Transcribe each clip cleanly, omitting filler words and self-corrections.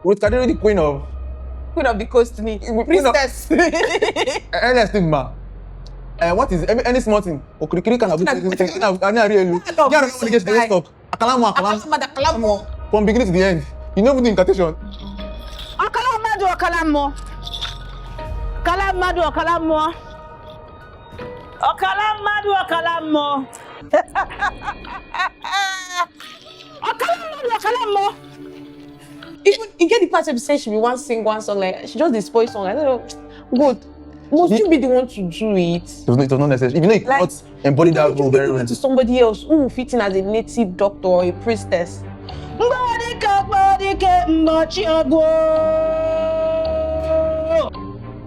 Ruth Kadiri, the queen of the coast, princess. Any stigma. What is any small thing? Okrikiri can have Akalamo. From beginning to the end. You know the incantation. Akalamo. Even you get the part of say she be sing one song like she just display song. I don't know. Good. Must you be the one to do it? It was not necessary. Even though you cannot embody that role very well. To somebody else who will fit in as a native doctor or a priestess.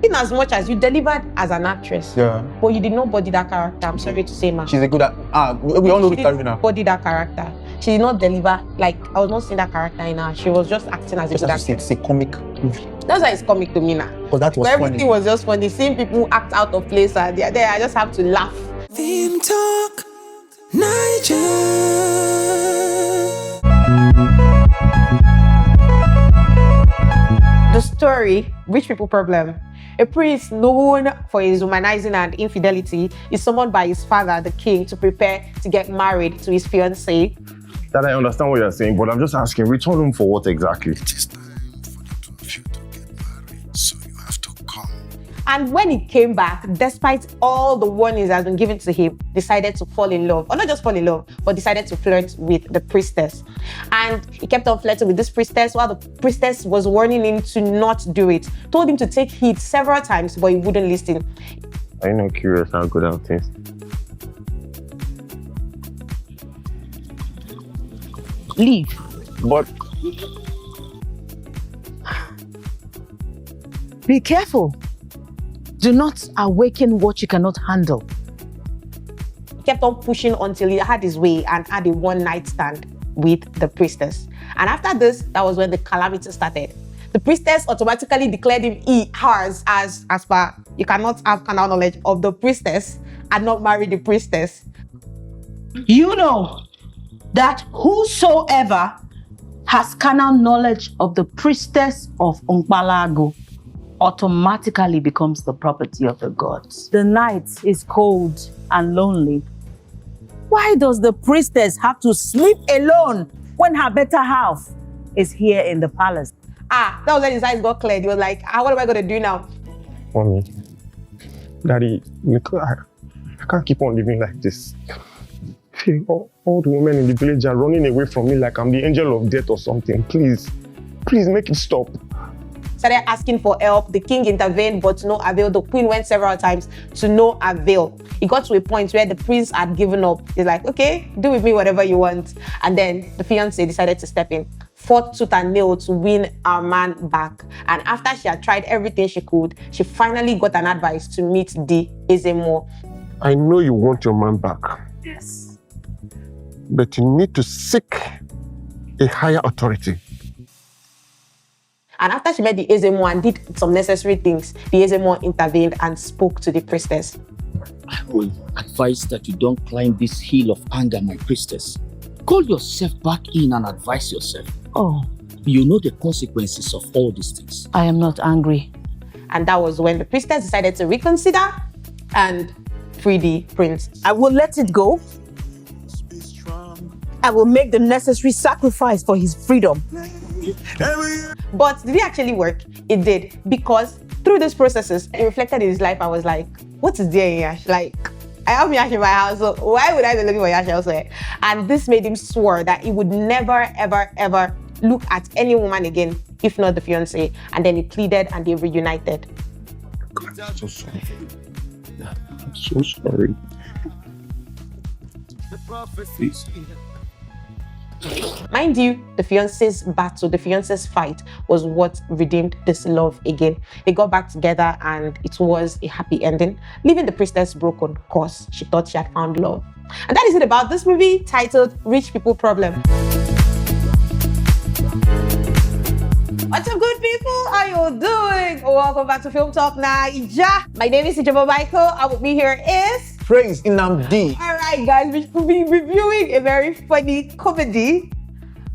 In as much as you delivered as an actress, but you did not body that character. I'm sorry to say, man. She's a good we all know Ruth Kadiri now. Body that character. She did not deliver. Like I was not seeing that character in her. She was just acting as a good actor. It's a comic movie. That's why it's comic to me now. Because that was everything funny. was just funny. Seeing people act out of place and they're there, I just have to laugh. Theme Talk Naija. The story, Rich People Problem. A priest known for his humanizing and infidelity is summoned by his father, the king, to prepare to get married to his fiancée. That I understand what you're saying, but I'm just asking, return home for what exactly? It is time for the two of you to get married, so you have to come. And when he came back, despite all the warnings that had been given to him, decided to fall in love. Or not just fall in love, but decided to flirt with the priestess. And he kept on flirting with this priestess while the priestess was warning him to not do it. Told him to take heed several times, but he wouldn't listen. Are you not curious how good at things? Leave. But Be careful. Do not awaken what you cannot handle. He kept on pushing until he had his way and had a one-night stand with the priestess. And after this, that was when the calamity started. The priestess automatically declared him hers as per you cannot have carnal knowledge of the priestess and not marry the priestess. You know that whosoever has carnal knowledge of the priestess of Umpalago automatically becomes the property of the gods. The night is cold and lonely. Why does the priestess have to sleep alone when her better half is here in the palace? That was when his eyes got cleared. He was like, what am I going to do now? Mommy, Daddy, I can't keep on living like this. All the women in the village are running away from me like I'm the angel of death or something. Please make it stop. Started asking for help. The king intervened, but to no avail. The queen went several times to no avail. It got to a point where the prince had given up. He's like, okay, do with me whatever you want. And then the fiancé decided to step in, fought tooth and nail to win our man back. And after she had tried everything she could, she finally got an advice to meet the Ezemo. I know you want your man back. Yes. But you need to seek a higher authority. And after she met the Ezemo and did some necessary things, the Ezemo intervened and spoke to the priestess. I will advise that you don't climb this hill of anger, my priestess. Call yourself back in and advise yourself. Oh, you know the consequences of all these things. I am not angry. And that was when the priestess decided to reconsider and free the prince. I will let it go. I will make the necessary sacrifice for his freedom. But did it actually work? It did. Because through these processes, it reflected in his life. I was like, what is there in Yash? Like, I have Yash in my house, so why would I be looking for Yash elsewhere? And this made him swear that he would never, ever, ever look at any woman again, if not the fiancée. And then he pleaded and they reunited. God, I'm so sorry. I'm so sorry. Please. Mind you, the fiancé's battle, the fiancé's fight was what redeemed this love again. They got back together and it was a happy ending, leaving the priestess broken because she thought she had found love. And that is it about this movie titled Rich People Problem. What's up, good people? How you doing? Welcome back to Film Talk Naija. My name is Ijabo Michael, and with me here is Praise Inamdi. All right, guys, we'll be reviewing a very funny comedy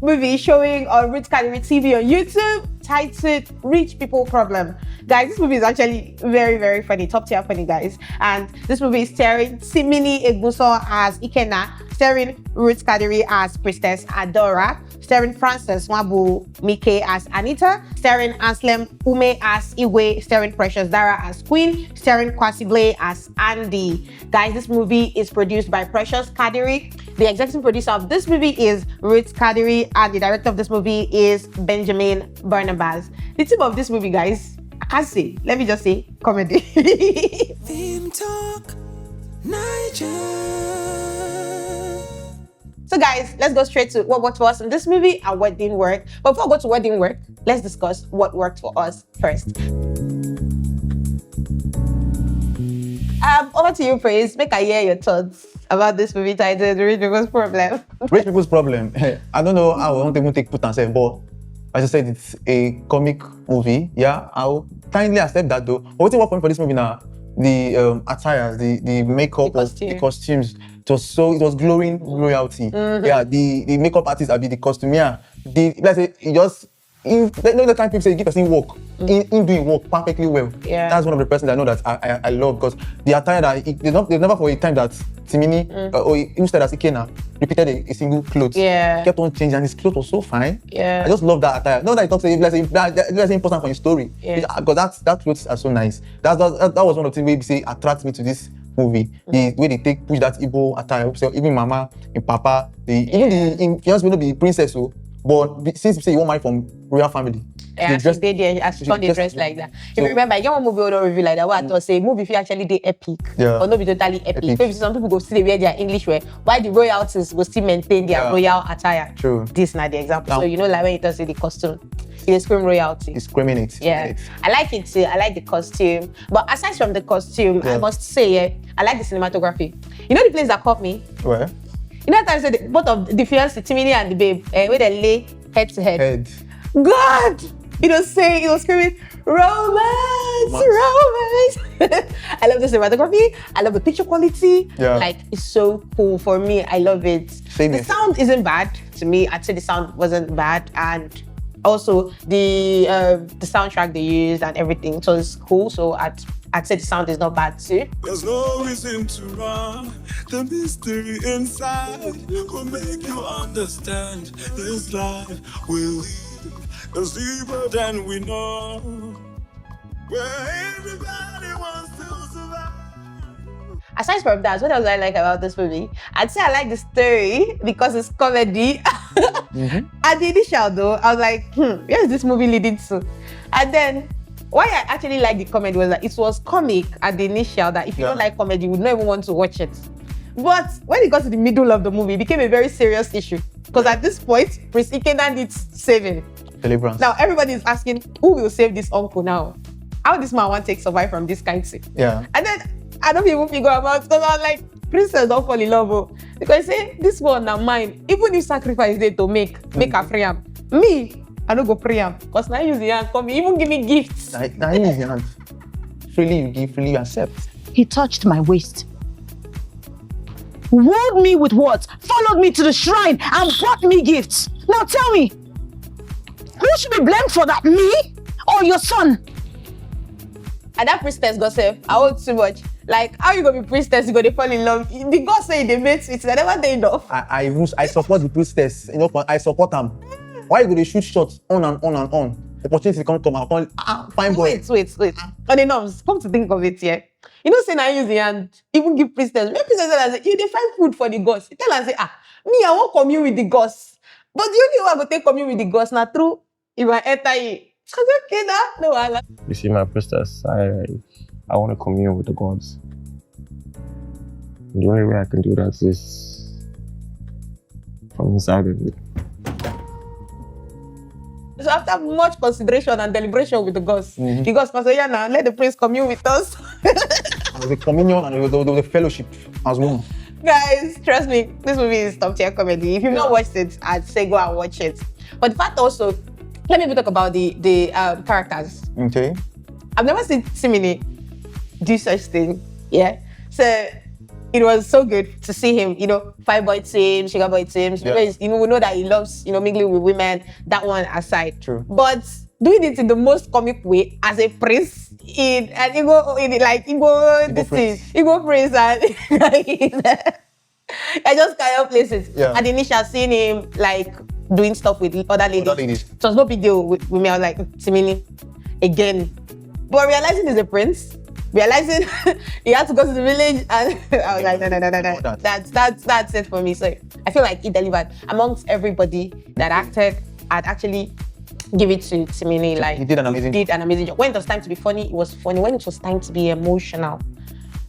movie showing on Ruth Kadiri TV on YouTube titled Rich People Problem. Guys, this movie is actually very, very funny, top tier funny, guys. And this movie is starring Timini Egbuson as Ikenna, starring Ruth Kadiri as Priestess Adora, starring Frances Nwabu Mike as Anita, starring Anselm Ume as Iwe, starring Precious Dara as Queen, starring Kwasible as Andy. Guys, this movie is produced by Precious Kadiri. The executive producer of this movie is Ruth Kadiri, and the director of this movie is Benjamin Barnabas. The theme of this movie, guys, I can't say. Let me just say comedy. Theme Talk Naija. So guys, let's go straight to what worked for us in this movie and what didn't work. But before we go to what didn't work, let's discuss what worked for us first. Over to you, Praise. Make I hear your thoughts about this movie titled Rich People's Problem. Rich people's problem. I don't know how I won't even take put and say, but as I said, it's a comic movie. Yeah, I'll kindly accept that though. But what worked for me for this movie now? The attires, the makeup, the costumes. It was glowing royalty. Yeah, the makeup artist, the costume. Yeah, let's say the time people say give person work. In doing work perfectly well. Yeah. That's one of the persons I know that I love, because the attire that there's never for a time that Timini or instead as Ikenna repeated a single clothes. Yeah. Kept on changing, and his clothes was so fine. Yeah. I just love that attire. Not that it talks that's important for his story. Yeah. Because that clothes are so nice. That was one of the things we say attracts me to this movie. The way they push that Igbo attire. So even Mama and Papa, even the will not be princess, so but since you say you want marry from royal family. Yeah, she did, yeah, she don't dress like that. If you remember, I get one movie or review like that, what I thought say movie if you actually did epic, or not be totally epic. Maybe some people go still wear their English wear, why the royalties will still maintain their royal attire. True. This is not the example. So you know, like when it does the costume, it scream royalty. It's screaming it. Yeah, I like it too. I like the costume, but aside from the costume, I must say, I like the cinematography. You know the place that caught me? Where? You know that I said both of the fiancé, Timini and the babe, where they lay head to head. God! It was screaming, romance. I love the cinematography. I love the picture quality. Yeah. Like, it's so cool for me. I love it. Same The here. sound isn't bad to me. I'd say the sound wasn't bad, and also the soundtrack they used and everything. So it's cool. So I'd say the sound is not bad too. There's no reason to run. The mystery inside will make you understand this life will lead us deeper than we know. Where everybody wants to survive. Aside from that, what else do I like about this movie? I'd say I like the story because it's comedy. At the initial though, I was like, where is this movie leading to? And then why I actually like the comedy was that it was comic at the initial, that if you don't like comedy, you would not even want to watch it. But when it got to the middle of the movie, it became a very serious issue. Because at this point, Prince Ikenna needs saving. Deliverance. Now everybody is asking, who will save this uncle now? How this man want to survive from this kind of thing? Yeah. And then I don't even figure out, because I was like, princess don't fall in love. Oh. Because say this one now mine, even if sacrifice they to make her free am. Me, I don't go pray am. Because now use the hand come, even give me gifts. Now use your hand. Freely you give, freely you accept. He touched my waist, wooed me with words, followed me to the shrine, and brought me gifts. Now tell me, who should be blamed for that, me or your son? And that priestess got safe. I hold too much. Like, how you gonna be priestess? You gonna fall in love? The God say they made it. I never did enough. I support the priestess. You know, I support them. Why you go to shoot shots on and on and on? Opportunity come and come. Fine boy. Wait. On the norms, come to think of it, yeah. You know, say now use the hand, even give priestess. When priestess say, you dey find food for the gods. You tell her say, me, I won't commune with the gods. But the only way I go take commune with the gods now through if I enter you. I said, okay, no, Allah. You see, my priestess, I want to commune with the gods. The only way I can do that is from inside of you. So after much consideration and deliberation with the gods, the gods can say, yeah, now let the prince commune with us. The communion and the fellowship as one. Guys, trust me, this movie is top tier comedy. If you've not watched it, I'd say go and watch it. But the fact also, let me even talk about the characters. Okay. I've never seen Timini do such thing. Yeah. So it was so good to see him, Five boy team, sugar boy teams. Yeah. We know that he loves, mingling with women, that one aside. True. But doing it in the most comic way as a prince in an Igbo this prince. thing, Igbo prince, and I just can't place it. Yeah. At the initial seeing him like doing stuff with other ladies. It was no big deal with me. I was like, Timini, again. But realizing he's a prince, realizing he had to go to the village, and I was like, no. That's it for me. So I feel like he delivered. Amongst everybody that acted, I'd actually give it to Timini. Like He did an amazing job. When it was time to be funny, it was funny. When it was time to be emotional,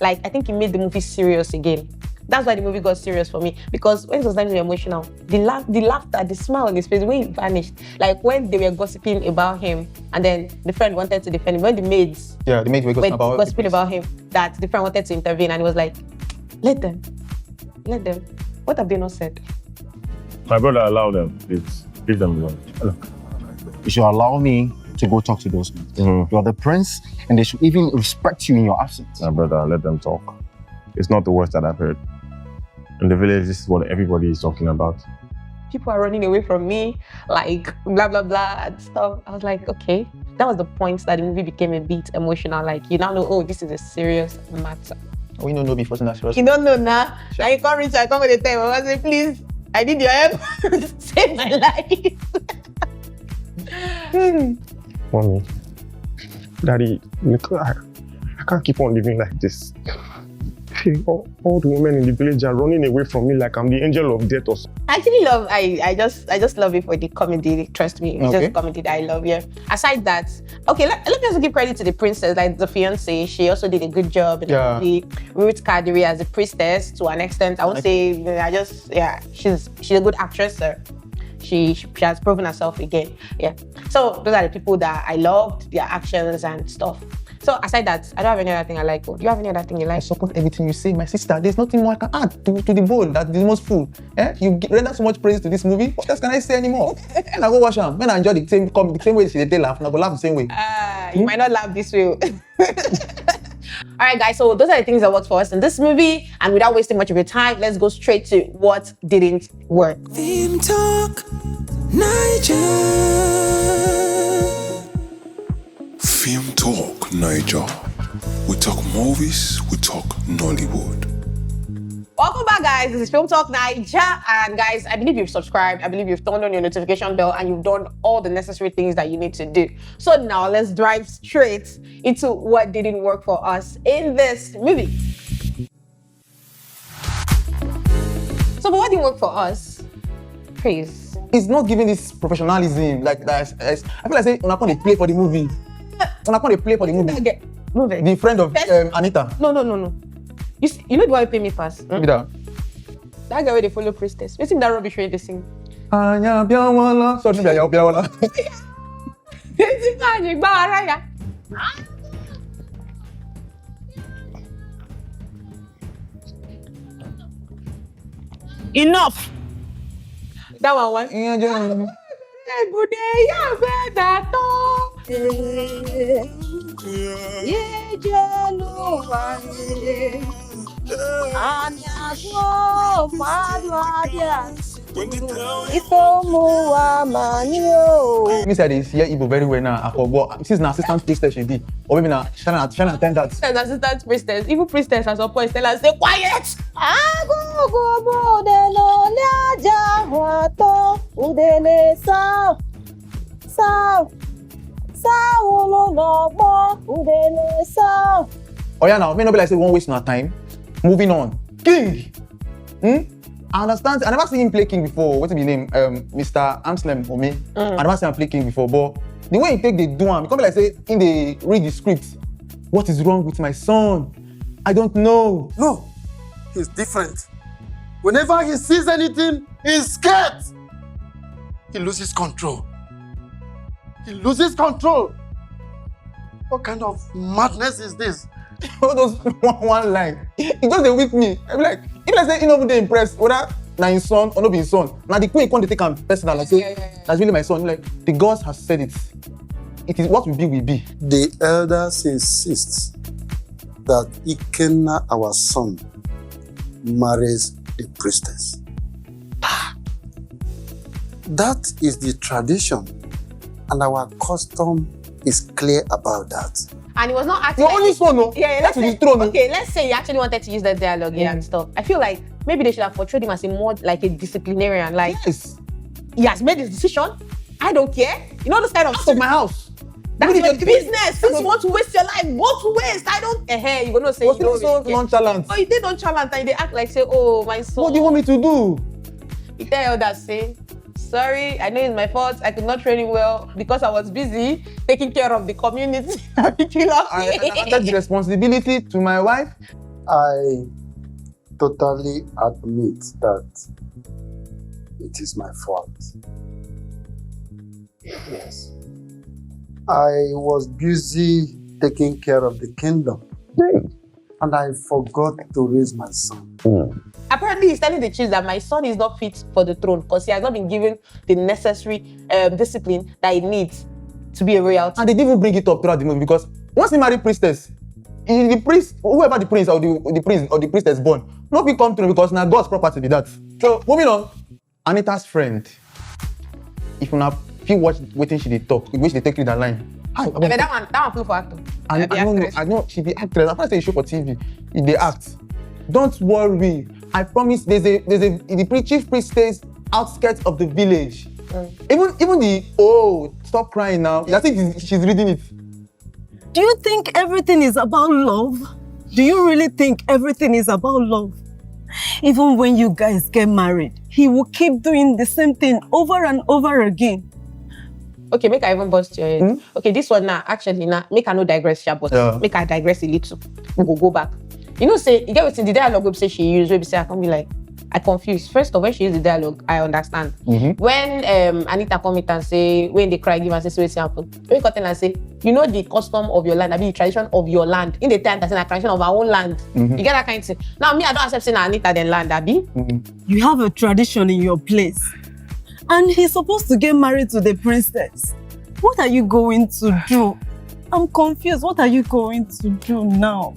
like I think he made the movie serious again. That's why the movie got serious for me, because when it was time to be emotional, the laughter, the smile on his face, when he vanished, like when they were gossiping about him, and then the friend wanted to defend him, when the maids were gossiping about him, that the friend wanted to intervene, and he was like, let them. What have they not said? My brother, allow them, please. Leave them alone. Look. You should allow me to go talk to those men. You're the prince, and they should even respect you in your absence. My brother, let them talk. It's not the worst that I've heard. In the village, this is what everybody is talking about. People are running away from me, like blah, blah, blah, and stuff. I was like, okay. That was the point that the movie became a bit emotional. Like, you now know, oh, this is a serious matter. We don't know before serious. You don't know now. Now you can't reach, I come with the time. I say, please, I need your help. Save my life. Mommy, Daddy, I can't keep on living like this. All the women in the village are running away from me like I'm the angel of death or something. I actually love, I just love it for the comedy. Trust me, it's Okay. just comedy that I love. Yeah. Aside that, okay, let me also give credit to the princess, like the fiance. She also did a good job in the movie. Ruth Kadiri as a priestess to an extent. I won't say, she's a good actress. So she has proven herself again. Yeah. So those are the people that I loved, their actions and stuff. So aside that, I don't have any other thing I like. Do you have any other thing you I like? support everything you say, my sister. There's nothing more I can add to the bowl that is most full. You render so much praise to this movie. What else can I say anymore? And I go watch them. When I enjoy the same way they laugh, and I go laugh the same way. You might not laugh this way. All right, guys, so those are the things that worked for us in this movie. And without wasting much of your time, let's go straight to what didn't work. Film Talk Naija. Film Talk Naija. We talk movies, we talk Nollywood. Welcome back, guys. This is Film Talk Naija. And guys, I believe you've subscribed. I believe you've turned on your notification bell and you've done all the necessary things that you need to do. So now let's dive straight into what didn't work for us in this movie. So what didn't work for us? Praise. It's not giving this professionalism like that. I feel like say, when I play for the movie. When I play for the movie. Okay, move it. The friend of Anita. No. You know the one who pay me pass? Maybe that. That guy where they follow priestess. What's in that rubbish way they sing? Sorry, Enough. That one. When they tell you Me say this hear Igbo very well now. I forgot. This is an assistant priestess she did. Or maybe now she can attend that. An assistant priestess. Even priestess at some point tell her, stay quiet. Oh yeah, now may not be like say won't waste no time. Moving on. King. I understand. I never seen him play King before. What's his name? Mr. Amslem or me. I never seen him play King before. But the way he take the do him, it can't be like say in the read the script. What is wrong with my son? I don't know. No, he's different. Whenever he sees anything, he's scared. He loses control. He loses control. What kind of madness is this? All those one line. It just dey weak me. I be like, if I say he no dey impressed, whether na his son or no be his son. Now the queen can't take him personal, like say that's really my son. Like the gods have said it. It is what will be will be. The elders insist that Ikenna, our son, marries the priestess. That is the tradition And our custom is clear about that. And he was not acting. Your only son, no? Yeah, That's his throne. okay, let's say he actually wanted to use that dialogue and stuff. I feel like maybe they should have portrayed him as a more like a disciplinarian. Like, Yes. he has made his decision. I don't care. You know, this kind of Out of my house. That's Even your if you- business. Since you want to waste your life, go to waste. I don't. You're gonna say Was you don't it so really care. nonchalant? Oh, you did nonchalant and they act like say, oh, my son. What do you want me to do? You tell that say, sorry, I know it's my fault. I could not train him well because I was busy taking care of the community. I handed the responsibility to my wife. I totally admit that it is my fault. Yes. I was busy taking care of the kingdom. And I forgot to raise my son. Apparently, he's telling the chiefs that my son is not fit for the throne because he has not been given the necessary discipline that he needs to be a royalty. And they didn't even bring it up throughout the movie because once he married priestess, the priest, whoever the prince or the prince or the priestess born, nothing come to him because now God's property be that. So moving on, Anita's friend. If you now feel watch waiting she dey talk, which they take you that line. But that one flew for actor. I don't know. I know she be actress. I first say you show for TV. If they act, don't worry. I promise. There's a the chief priest stays outskirts of the village. Even the stop crying now. I think she's reading it. Do you think everything is about love? Do you really think everything is about love? Even when you guys get married, he will keep doing the same thing over and over again. Okay, make I even bust your head. Okay, this one now, actually now, make I no digress here, but make I digress a little. We go back. You know, say, you get what's in the dialogue we say she used, we say I can be like, I confused. First of all, when she used the dialogue, I understand. When Anita come in and say, when they cry, give and say, so it's happen. When you come and say, you know the custom of your land, I mean the tradition of your land. In the time that's in a tradition of our own land. You get that kind of thing. Now me, I don't accept saying Anita then land, Abi. You have a tradition in your place. And he's supposed to get married to the princess. What are you going to do? I'm confused. What are you going to do now?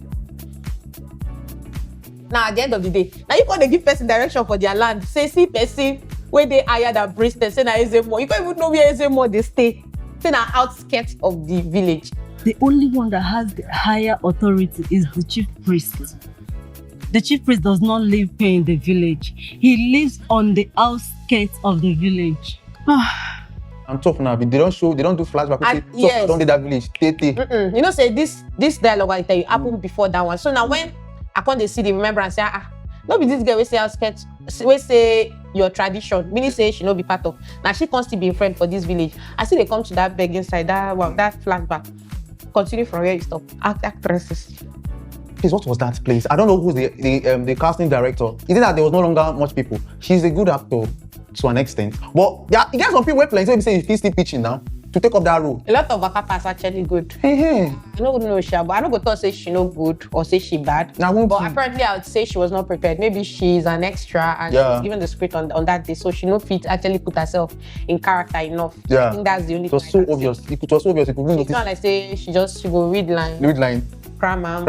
Now, at the end of the day, now you can't give person direction for their land. Say, see person where they hire than priestess, say na Ezemo. You can't even know where Ezemo they stay. Say na outskirts of the village. The only one that has the higher authority is the chief priest. The chief priest does not live here in the village. He lives on the outskirts of the village. I'm tough now, but they don't do flashback. Yes. Don't do that village. You know, say this dialogue I tell you happened before that one. So now when I can't see the remembrance, say, no be this girl we say outskirts, we say your tradition, meaning say she no be part of. Now she can't still be a friend for this village. I see they come to that begging side, that flashback. Continue from where you stop. Actresses. Please, what was that place? I don't know who's the casting director. Is it that there was no longer much people? She's a good actor to an extent. But yeah, you get some people playing, so maybe say he's still pitching now to take up that role. A lot of Akapas actually good. Hey. I don't know she, but I don't go to say she no good or say she bad. But apparently I would say she was not prepared. Maybe she's an extra and she was given the script on that day, so she no fit actually put herself in character enough. Yeah. I think that's the only thing. It was so obvious. It was so obvious. You could notice. It's not like say she go read line. Read line. Cram la po.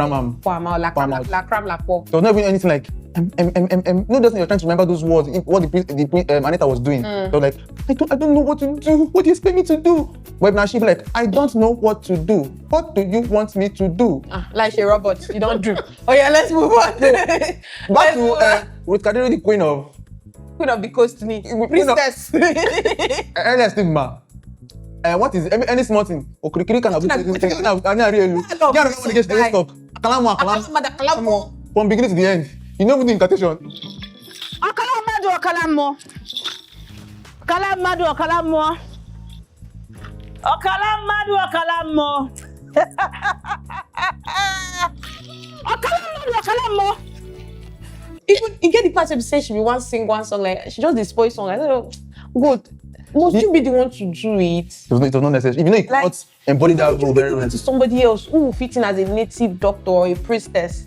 There was not even anything like no, just you're trying to remember those words. What the Anita was doing. They were like, I don't know what to do. What do you expect me to do? But now she'd be like, I don't know what to do. What do you want me to do? Like a robot, you don't do. Oh yeah, let's move on. Back to Ruth Kadiri, the queen of the coast, princess. Stigma. What is any small thing? Okrikiri can have from beginning to the end. You know the incantation. Okalamadu Even you get the part of the say she be sing one song like she just display song. I don't know. Good. Must you be the one to do it? It was not necessary. Even though you cannot embody that role very well. To somebody else who will fit in as a native doctor or a priestess.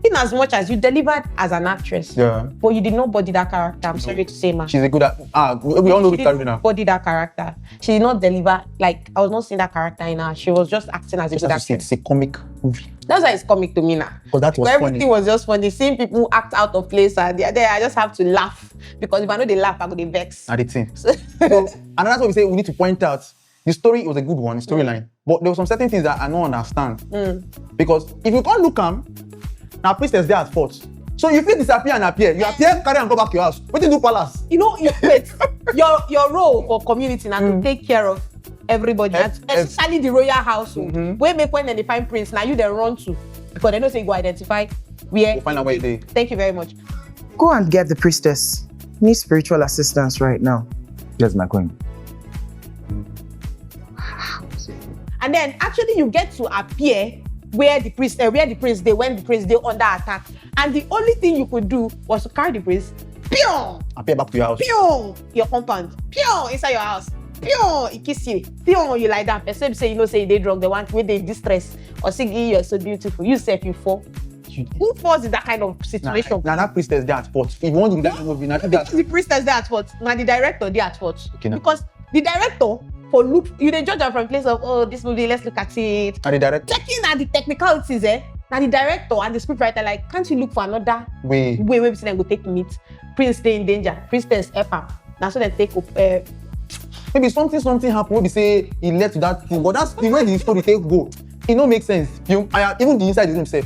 in as much as you delivered as an actress, Yeah. but you did not body that character. I'm sorry to say, man. She's a good we all know She Ruth Kadiri didn't now. body that character. She did not deliver. Like, I was not seeing that character in her. She was just acting as a Just good have to say actress. it's a comic movie. That's why it's comic to me now. Because that was Everything funny. was just funny. Seeing people act out of place and they're there, I just have to laugh. Because if I know they laugh, I go they vex. At the thing. So, and that's what we say we need to point out. The story was a good one, the storyline. But there were some certain things that I don't understand. Because if you can't look now priestess there at fault. So you feel disappear and appear. You appear, carry and go back to your house. What do you do palace? You know, your role for community now to take care of everybody, especially the royal household. Where make when they find prince, now you they run to. Because they don't say go identify where. We'll find out where they. Thank you very much. Go and get the priestess. Need spiritual assistance right now. Yes, my queen. And then actually you get to appear where the prince they when the prince they under attack. And the only thing you could do was to carry the prince, pew, Appear back to your house. pew, your compound, pew, inside your house, pew, he kiss you, pew, you lie down. Person say you know say they drunk, they want with they distress or say you're so beautiful. You say you fall. Who falls in that kind of situation? Now that priestess there at fault. If you want to do that movie, now that. The priestess there at fault. Now the director there at fault. Okay, now. Because the director for look, you they judge her from place of this movie, let's look at it. And the director. Checking at the technicalities, now the director and the scriptwriter like, can't you look for another Way. way we say them go take meet prince stay in danger, priestess help. Now so they take up. Maybe something happened. Maybe say he left that thing, but that's the way the story take go. It don't make sense. Even the inside is himself.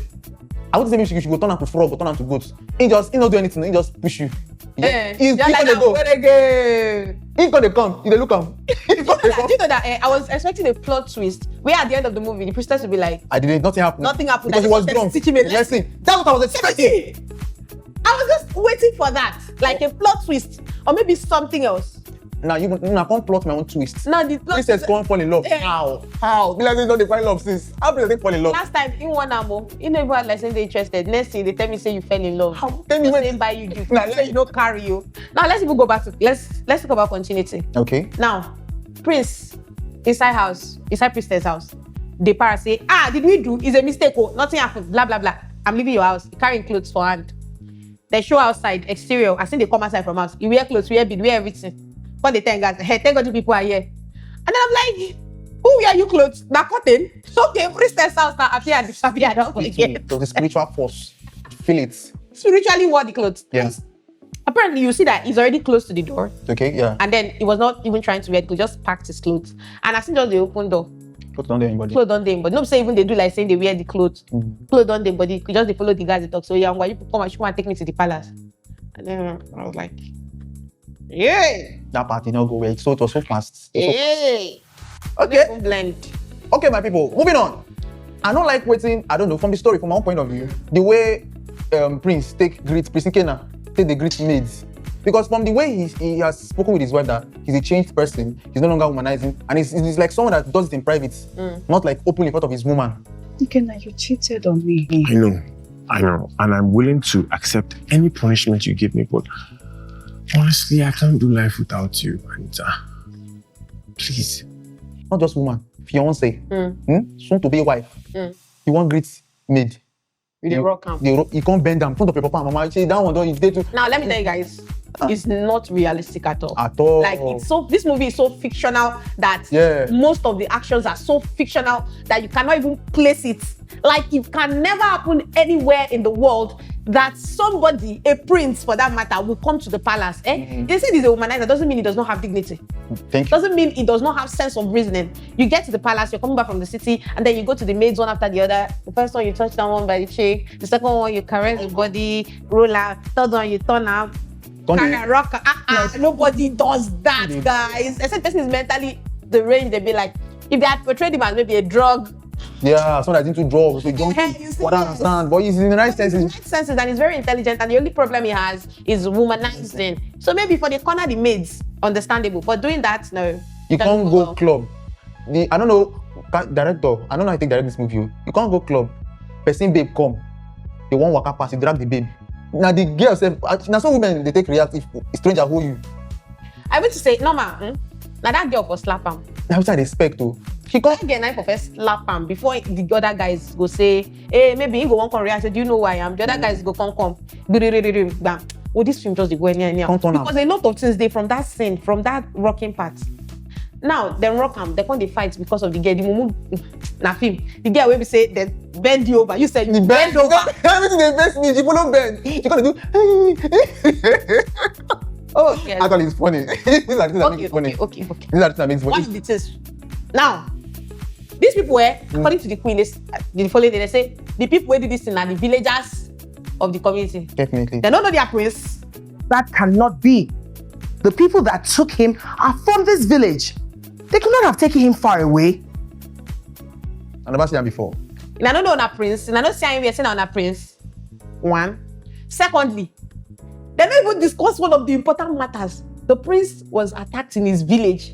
I want to say maybe you should go turn out to frog, go turn out to goats. He not do anything. He just push you. He's like gonna go. where they go. He's gonna come. He dey look him. Do you know that I was expecting a plot twist where at the end of the movie the priestess would be like, I didn't. Nothing happened. Nothing happened. Because he was drunk. Teach him a lesson. That's what I was expecting. I was just waiting for that, like a plot twist, or maybe something else. Now you can't plot my own twist. No, the plot Princess can't fall in love. How? Be like this, don't they find love since? How do they fall in love? Last time in one ammo, you never had like saying they interested. Next thing they tell me say you fell in love. How? Tell me when they buy you gift. Say you don't carry you. Now let's even go back to let's talk about continuity. Okay. Now, Prince inside priestess house. The para say, did we do? It's a mistake. Oh, nothing happened. Blah blah blah. I'm leaving your house. Carrying clothes for hand. They show outside exterior. I think they come outside from house. You wear clothes, wear bead, wear everything. But they tell guys, hey, thank God you people are here. And then I'm like, who wear you clothes? Now cotton. Okay, priestess house now appear and disappear. Don't forget. So the spiritual force. Feel it. Spiritually wore the clothes. Yes. Apparently, you see that he's already close to the door. Okay, yeah. And then he was not even trying to wear it, he just packed his clothes. And I seen just the open door. Clothes on anybody. Clothes on them, but no say even they do like saying they wear the clothes. Clothes on them, but they just they follow the guys they talk. So yeah, why you come and you want to take me to the palace? And then I was like, yeah. That part did not go well. So it was so fast. Yeah. Okay. Blend. Okay, my people. Moving on. I don't like waiting. I don't know from the story, from my own point of view, the way Prince greet Prince Ikena, take the greet maids. Because from the way he has spoken with his wife that he's a changed person, he's no longer womanizing, and he's like someone that does it in private, not like openly in front of his woman. Ikena, you cheated on me. I know, and I'm willing to accept any punishment you give me, but honestly, I can't do life without you, Anita. Please. Not just woman, fiance, soon to be wife. You want greet maid. With the rock camp. You can't bend down in front of your papa and mama. You say that one don't you too. Now let me tell you guys, it's not realistic at all. At all. Like this movie is so fictional that most of the actions are so fictional that you cannot even place it. Like it can never happen anywhere in the world that somebody, a prince for that matter, will come to the palace. They say he's a womanizer, doesn't mean he does not have dignity. Doesn't mean he does not have sense of reasoning. You get to the palace, you're coming back from the city, and then you go to the maids one after the other. The first one you touch that one by the cheek, the second one you caress the body, roll out, third one you turn up, rock. Nobody does that, guys. Except person is mentally deranged. They'd be like, if they had portrayed him as maybe a drug. Yeah, someone that's into drugs, so don't what I understand. But he's in the right senses. Right senses, and he's very intelligent, and the only problem he has is womanizing. So maybe for the corner the maids, understandable. But doing that, no. You can't go club. I don't know, director. I don't know how to direct this movie. You can't go club. Person babe come. They won't walk up past, you drag the babe. Now the girl said, now some women they take reactive. Stranger who you. I want to say, no man. Now that girl for slap him. That's what I expect to. She can't get knife for first slap him before the other guys go say, hey, maybe he go one come react. Say, do you know who I am? The other guys go come. Bam. Oh, this film just dey go anyhow. Because a lot of things they from that scene, from that rocking part. Now, them rock am, they can't they fight because of the girl. The mumu na film. The girl will be say they bend you over. You said you bend over. Everything they best me, she follow bend. She gonna do. Oh, yes. Actually, it's funny. These are things that make it funny. Okay. These are things that make it funny. What is the things? Now, these people were, according to the queen, the following day, they say the people who did this thing are the villagers of the community. Definitely. They don't know their prince. That cannot be. The people that took him are from this village. They could not have taken him far away. I never seen him before. And I don't know on a prince. And I don't see him saying on a prince. One. Secondly, they don't even discuss one of the important matters. The prince was attacked in his village.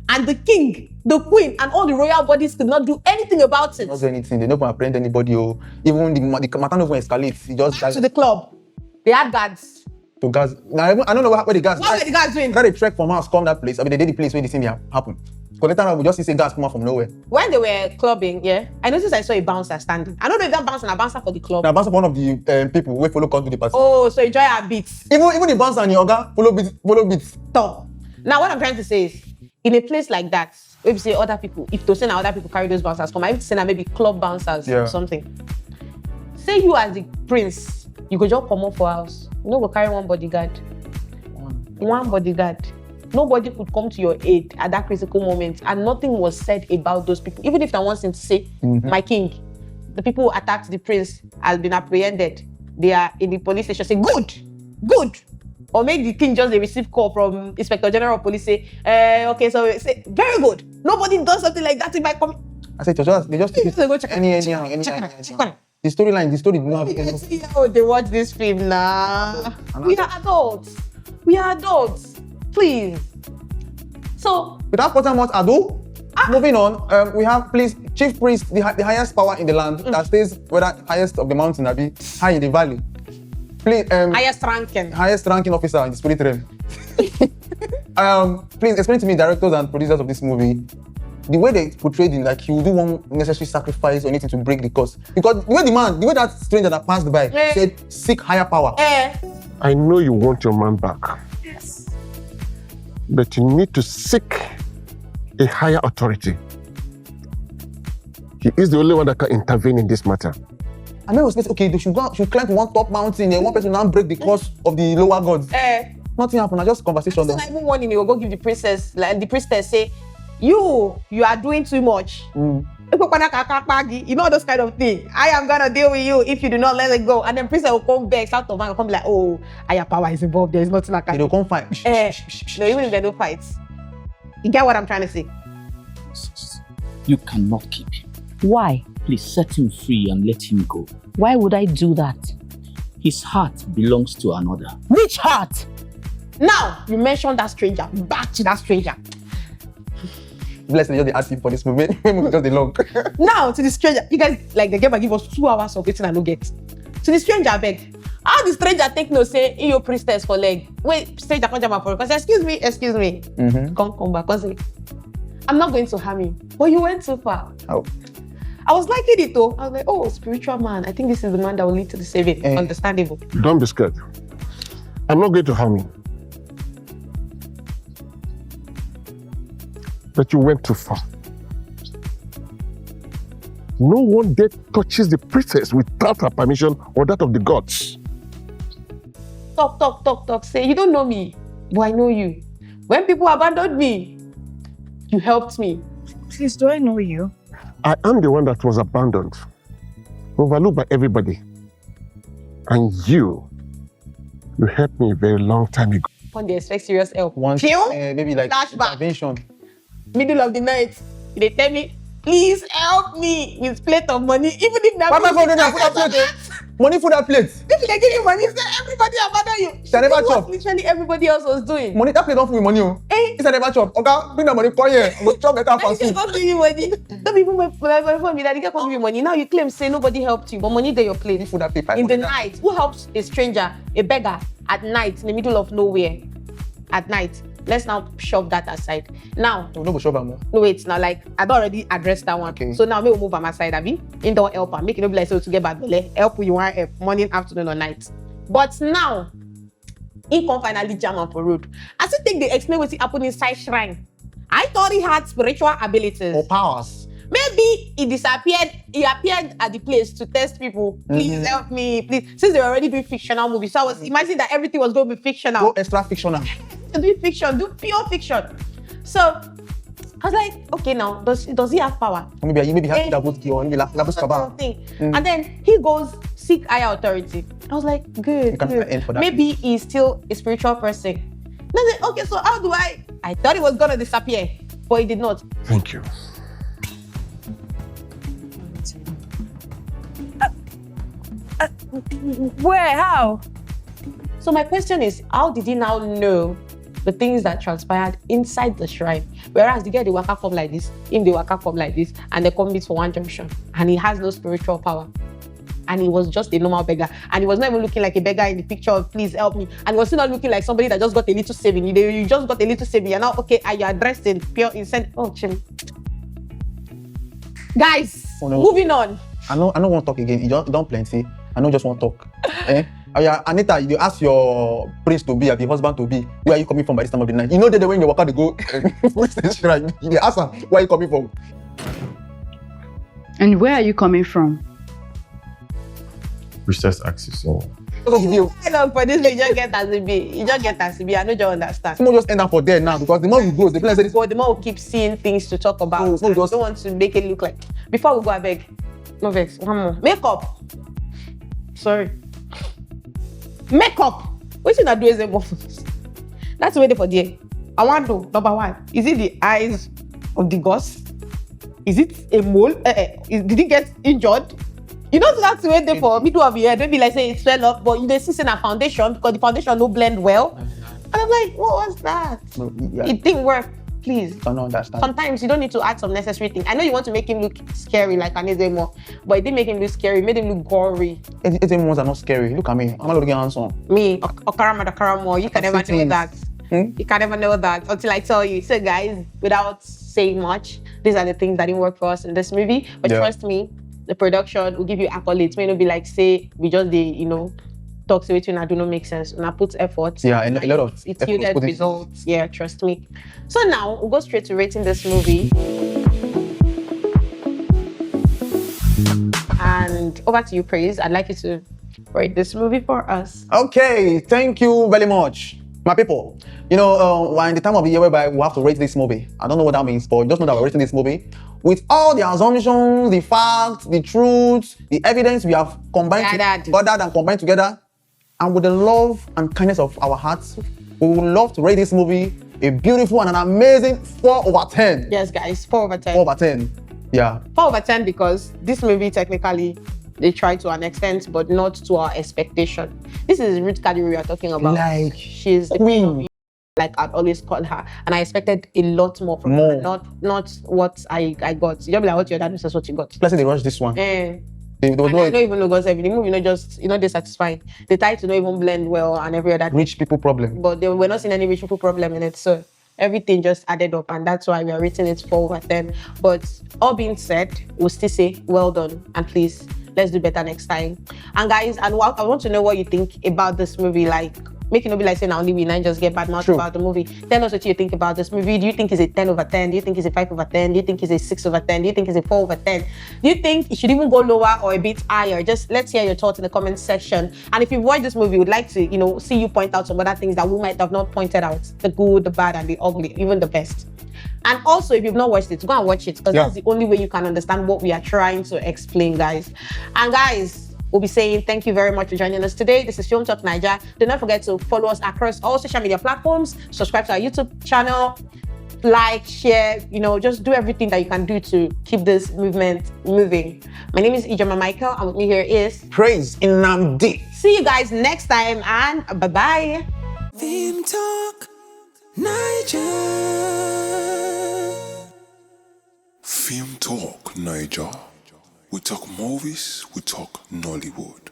And the king, the queen, and all the royal bodies could not do anything about it. Not do anything. They don't apprehend anybody. Or even the matter not even escalates. He just to the club. They had guards. To guards. Now, I don't know where the guards. What were the guards doing? They trek from house, come that place. I mean, they did the place where the thing happened. Because later on, we just see guards come out from nowhere. When they were clubbing, I noticed I saw a bouncer standing. I don't know if that bouncer is a bouncer for the club. Now, bouncer one of the people who follow come to the party. Oh, so enjoy our beats. Even the bouncer and the yoga follow beats. So, now what I'm trying to say is, in a place like that, if you say other people, if to say now other people carry those bouncers come, I would say now maybe club bouncers or something. Say you as the prince, you could just come up for house. You know, go carry one bodyguard. One bodyguard. Nobody could come to your aid at that critical moment, and nothing was said about those people. Even if I want to say, my king, the people who attacked the prince has been apprehended. They are in the police station. Say, good. Or make the king just receive call from Inspector General of Police. Say, okay, so say, very good. Nobody does something like that in my community. I said, they just take it anyhow. The story did not have Oh, they watch this film now. We are adults. Please. So, without putting much ado, moving on, we have chief priest, the highest power in the land that stays whether highest of the mountain or be high in the valley. Please, highest ranking officer in the spirit realm. Please explain to me, directors and producers of this movie, the way they portrayed him, like he would do one necessary sacrifice or anything to break the curse. Because the way that stranger that passed by said, seek higher power. I know you want your man back. Yes. But you need to seek a higher authority. He is the only one that can intervene in this matter. I mean, okay, they should climb to one top mountain and one person now break the curse of the lower gods. Nothing happened, just conversation. Not even warning, you will go give the princess, like the priestess say, you are doing too much. You know those kind of things. I am gonna deal with you if you do not let it go. And then princess will come back, out of mind, come be like, oh, higher power is involved. There is nothing I can do. They don't come fight. No, even if they don't fight. You get what I'm trying to say? You cannot keep him. Why? Please set him free and let him go. Why would I do that? His heart belongs to another. Which heart? Now, you mentioned that stranger. Back to that stranger. Bless me, just the asking for this movie. Just the long. Now, to the stranger. You guys, like, the game give us 2 hours of waiting and no get. To the stranger, I beg. How the stranger take no say, you priestess for leg? Wait, stranger can't jump for it. Because excuse me. Come back. Because I'm not going to harm you. But you went too far. Oh. I was liking it though. I was like, oh, spiritual man. I think this is the man that will lead to the saving. Understandable. Don't be scared. I'm not going to harm you. But you went too far. No one dare touches the princess without her permission or that of the gods. Talk. Say, you don't know me, but I know you. When people abandoned me, you helped me. Please, do I know you? I am the one that was abandoned, overlooked by everybody. And you helped me a very long time ago. When they expect serious help. Once, maybe like flashback. Intervention. Middle of the night, they tell me, please help me with plate of money, even if that money for that plate. If they give you money, say everybody abandon you. They never chop. Literally everybody else was doing. Money, that plate don't for money. It's never chop. Okay, bring the money, call here. Go chop better for food. Don't give you money. Don't be even for me that you can't give you money. Now you claim say nobody helped you, but money there your plate. For that plate. In the night, who helps a stranger, a beggar, at night in the middle of nowhere? At night. let's now shove that aside. Now, No go shove am more. no wait, now like I don't already address that one. Okay. So now me will move on my side, Abi. Indoor helper, make it no be like so to get bad belle. Help who you want help, morning, afternoon, or night. But now, he can finally jam on for road. I still think they explain what happened inside shrine. I thought he had spiritual abilities. Or powers. Maybe he disappeared. He appeared at the place to test people. Please help me, please. Since they were already doing fictional movies, so I was imagining that everything was going to be fictional. Go extra fictional. Do fiction, do pure fiction. So I was like, okay, now does he have power? Maybe you maybe have that both or maybe labus kaba. And then he goes seek higher authority. I was like, good. End for that. Maybe he's still a spiritual person. And I said, okay, so how do I thought he was gonna disappear, but he did not. Thank you. Where? How? So my question is, how did he now know the things that transpired inside the shrine? Whereas the guy they waka come like this, him they waka come like this, and they come meet for one junction, and he has no spiritual power. And he was just a normal beggar. And he was not even looking like a beggar in the picture of please help me. And he was still not looking like somebody that just got a little saving. You just got a little saving. You're now okay, and you're dressed in pure incense. Oh, chim. Guys, moving on. I don't want to talk again. You don't plenty. I don't just want to talk. Oh yeah, Anita, you ask your prince to be or the husband to be. Where are you coming from by this time of the night? You know that when you walk out, they go. You ask them, where are you coming from? And where are you coming from? Priestess axis. So. I know for this, you just get as it be. You just get as it be. I know you understand. Someone just end up for there now because the more we go, the place the more we keep seeing things to talk about. I don't want to make it look like. Before we go, I beg. No vex. One more. Makeup. Sorry. Makeup. What should I do as a boss? That's waiting for there. I want to know, number one, is it the eyes of the ghost? Is it a mole? Did he get injured? You don't have to wait there for me to have here. Don't be like say it swell up, but you don't see a foundation because the foundation no blend well. And I'm like, what was that? No, yeah. It didn't work. Please. I don't understand. Sometimes you don't need to add some necessary thing. I know you want to make him look scary like an Ezemo, but it didn't make him look scary. It made him look gory. Ezemos are not scary. Look at me. I'm not looking handsome. Me, Okaramo, you can never know that. You can never know that until I tell you. So guys, without saying much, these are the things that didn't work for us in this movie. But trust me, the production will give you accolades. May not be like say we just talk to it when I do not make sense. When I put effort. Yeah, and a lot of it's yielded results. Yeah, trust me. So now we'll go straight to rating this movie. And over to you, Praise. I'd like you to rate this movie for us. Okay, thank you very much, my people. We're in the time of the year whereby we have to rate this movie. I don't know what that means, but just know that we're rating this movie with all the assumptions, the facts, the truths, the evidence we have combined gathered and combined together. And with the love and kindness of our hearts, we would love to rate this movie a beautiful and an amazing 4/10. Yes, guys, 4/10. 4/10. Yeah. 4/10 because this movie technically they tried to an extent, but not to our expectation. This is Ruth Kadiri we are talking about. Like she's the queen. Like I'd always call her, and I expected a lot more from her. Not what I got. You don't be like what your dad says what you got. Plus they rushed this one. I don't even know God's the movie, just they're satisfying. The title don't even blend well and every other rich people problem. But we're not seeing any rich people problem in it. So everything just added up, and that's why we are rating it 4/10. But all being said, we'll still say well done, and please let's do better next time. And guys, I want to know what you think about this movie. Like, make it not be like saying only we nine just get bad mouth about the movie. Tell us what you think about this movie. Do you think it's a 10/10? Do you think it's a 5/10? Do you think it's a 6/10? Do you think it's a 4/10? Do you think it should even go lower or a bit higher? Just let's hear your thoughts in the comment section. And if you've watched this movie, we'd like to see you point out some other things that we might have not pointed out: the good, the bad, and the ugly, even the best. And also, if you've not watched it, go and watch it because that's the only way you can understand what we are trying to explain, guys. And guys, we'll be saying thank you very much for joining us today. This is Film Talk Naija. Do not forget to follow us across all social media platforms. Subscribe to our YouTube channel. Like, share, just do everything that you can do to keep this movement moving. My name is Ijoma Michael, and with me here is Praise Nnamdi. See you guys next time, and bye-bye. Film Talk Naija. Film Talk Naija. We talk movies, we talk Nollywood.